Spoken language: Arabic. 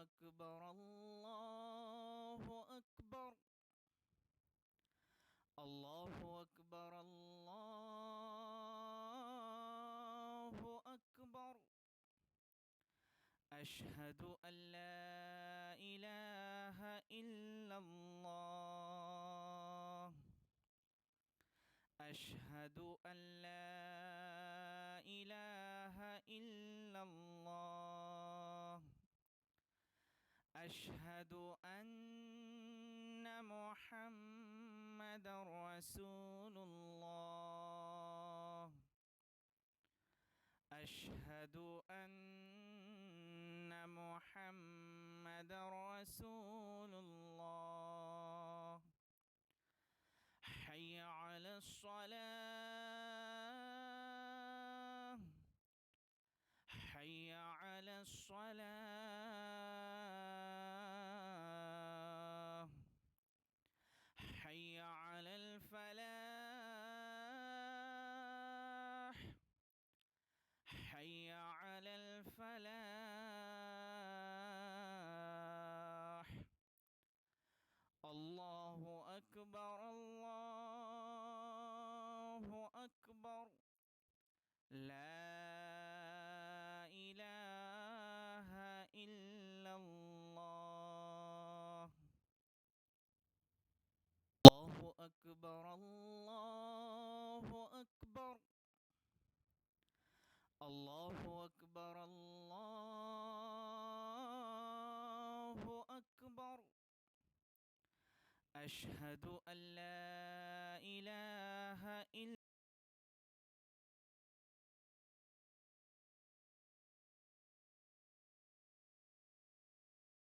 أكبر الله أكبر الله أكبر الله أكبر أشهد أن لا إله إلا الله أشهد أن لا إله إلا الله أشهد أن محمد رسول الله أشهد أن محمد رسول الله حي على الصلاة حي على الصلاة حي على الفلاح حي على الفلاح الله أكبر الله أكبر لا إله إلا الله الله أكبر الله أكبر الله أكبر الله أكبر أشهد أن لا إله إلا